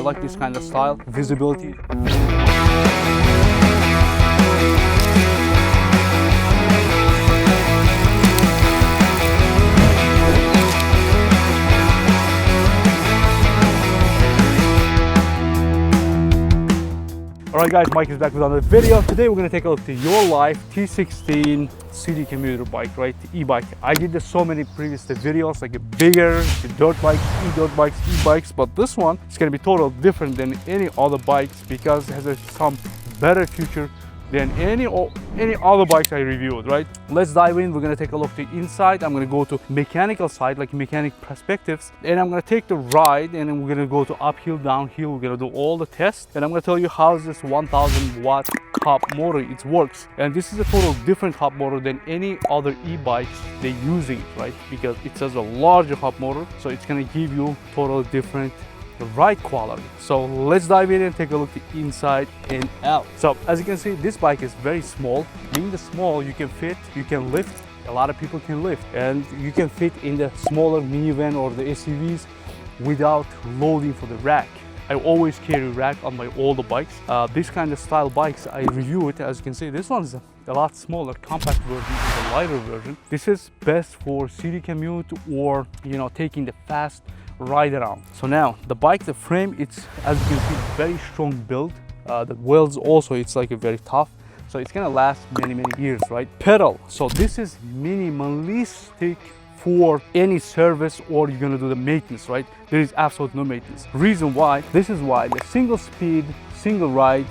I like this kind of style, visibility. Alright guys, Mike is back with another video. Today we're going to take a look at your life T16 city commuter bike, right? The e-bike. I did this so many previous videos, like a bigger, the dirt bikes, e-dirt bikes, e-bikes, but this one is going to be totally different than any other bikes because it has some better feature than any other bikes I reviewed, right? Let's dive in. We're gonna take a look to inside. I'm gonna go to mechanical side, like mechanic perspectives, and I'm gonna take the ride, and then we're gonna go to uphill, downhill. We're gonna do all the tests, and I'm gonna tell you how this 1000 watt hub motor it works. And this is a total different hub motor than any other e-bikes they're using, right? Because it has a larger hub motor, so it's gonna give you totally different ride quality. So let's dive in and take a look at inside and out. So as you can see, this bike is very small. Being the small, you can fit, you can lift. A lot of people can lift, and you can fit in the smaller minivan or the SUVs without loading for the rack. I always carry rack on my older bikes. This kind of style bikes, I review it. As you can see, this one's a lot smaller, compact version, is a lighter version. This is best for city commute or, you know, taking the fast ride around. So now the bike, the frame, it's, as you can see, very strong build. The wheels also, it's like a very tough, so it's gonna last many years, right? Pedal, so this is minimalistic for any service or you're gonna do the maintenance, right? There is absolutely no maintenance. Reason why, this is why the single speed, single ride,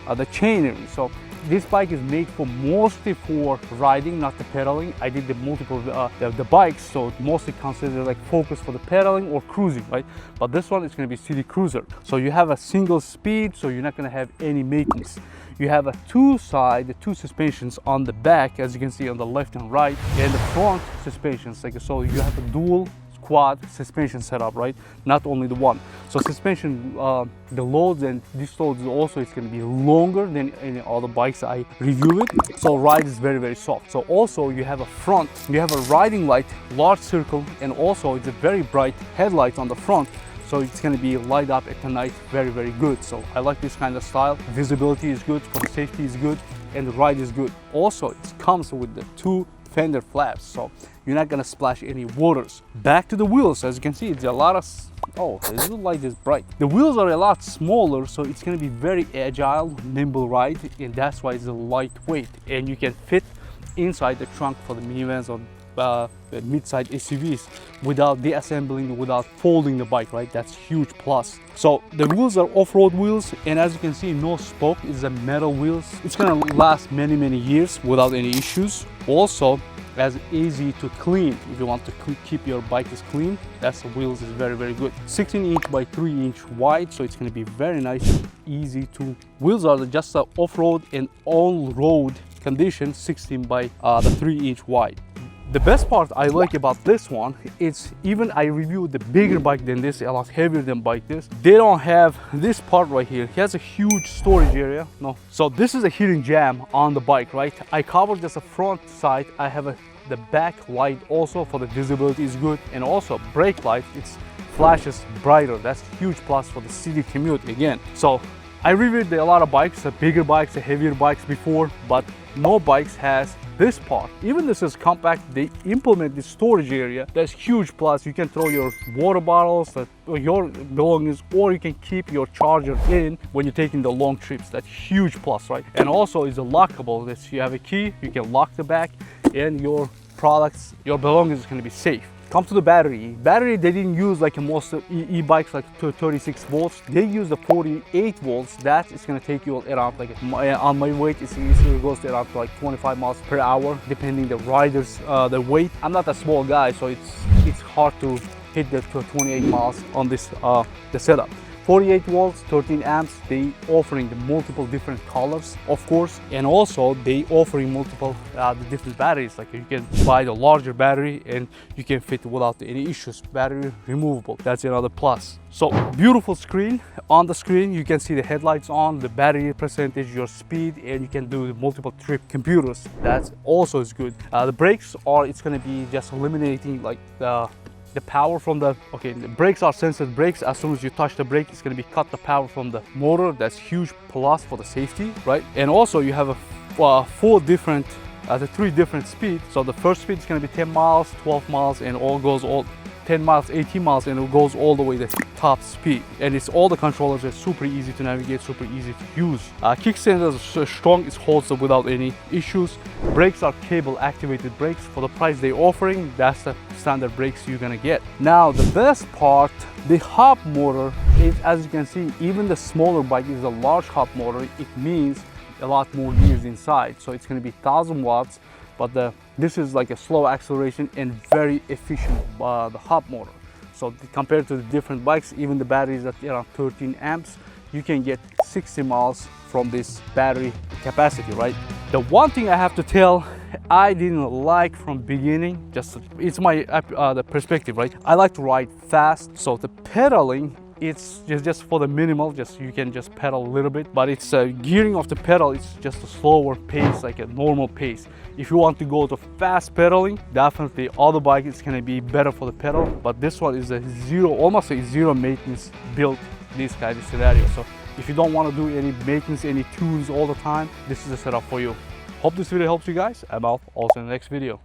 the chainring. So this bike is made for mostly for riding, not the pedaling. I did the multiple the bikes, so mostly considered like focus for the pedaling or cruising, right? But this one is going to be city cruiser. So you have a single speed, so you're not going to have any maintenance. You have a two suspensions on the back, as you can see on the left and right, and the front suspensions. Like so, you have a dual quad suspension setup, right? Not only the one. So suspension, the loads and this loads also is going to be longer than any other bikes I reviewed. So ride is very soft. So also you have a front, you have a riding light, large circle, and also it's a very bright headlight on the front. So it's going to be light up at the night, very good. So I like this kind of style. Visibility is good, for the safety is good, and the ride is good. Also, it comes with the two fender flaps, so you're not gonna splash any waters. Back to the wheels, as you can see, it's a lot of, oh, this light is bright. The wheels are a lot smaller, so it's gonna be very agile, nimble ride, and that's why it's a lightweight, and you can fit inside the trunk for the minivans or the mid-side SUVs without deassembling, without folding the bike, right? That's huge plus. So the wheels are off-road wheels, and as you can see, no spoke, it's a metal wheels. It's gonna last many years without any issues. Also, as easy to clean. If you want to keep your bike as clean, that's the wheels is very good. 16-inch by 3-inch wide, so it's going to be very nice and easy to. Wheels are just a off-road and all-road condition, 16 by the 3-inch wide. The best part I like about this one, it's even I reviewed the bigger bike than this, a lot heavier than bike this. They don't have this part right here. It has a huge storage area. No, so this is a hidden gem on the bike, right? I covered just the front side. I have the back light also for the visibility is good, and also brake light. It's flashes brighter. That's huge plus for the city commute again. So I reviewed a lot of bikes, the bigger bikes, the heavier bikes before, but no bikes has this part. Even this is compact, they implement the storage area. That's huge plus. You can throw your water bottles, your belongings, or you can keep your charger in when you're taking the long trips. That's huge plus, right? And also it's a lockable. This you have a key, you can lock the back, and your products, your belongings is going to be safe. Come to the battery. Battery, they didn't use like most e-bikes like 36 volts. They use the 48 volts. That is going to take you around like on my weight, it goes to around like 25 miles per hour, depending the rider's the weight. I'm not a small guy, so it's hard to hit the 28 miles on this the setup. 48 volts, 13 amps. They offering the multiple different colors, of course, and also they offering multiple the different batteries. Like you can buy the larger battery and you can fit without any issues. Battery removable. That's another plus. So beautiful screen. On the screen you can see the headlights on, the battery percentage, your speed, and you can do multiple trip computers. That also is good. The brakes are, it's going to be just eliminating like the the power from the, okay, the brakes are sensitive brakes. As soon as you touch the brake, it's going to be cut the power from the motor. That's huge plus for the safety, right? And also you have a the 3 different speeds. So the first speed is going to be 10 miles, 12 miles, and all goes all 10 miles, 18 miles, and it goes all the way to top speed. And it's all the controllers are super easy to navigate, super easy to use. Kickstand is so strong, it holds up without any issues. Brakes are cable activated brakes. For the price they're offering, that's the standard brakes you're gonna get. Now the best part, the hub motor is, as you can see, even the smaller bike is a large hub motor. It means a lot more gears inside, so it's going to be 1000 watts, but this is like a slow acceleration and very efficient the hub motor. So compared to the different bikes, even the batteries at around 13 amps, you can get 60 miles from this battery capacity, right? The one thing I have to tell, I didn't like from beginning, just it's my the perspective, right? I like to ride fast, so the pedaling, it's just for the minimal, just you can just pedal a little bit, but it's gearing of the pedal, it's just a slower pace, like a normal pace. If you want to go to fast pedaling, definitely other bike is going to be better for the pedal, but this one is a almost a zero maintenance build, this kind of scenario. So if you don't want to do any maintenance, any tunes all the time, this is a setup for you. Hope this video helps you guys. I'm out. Also in the next video.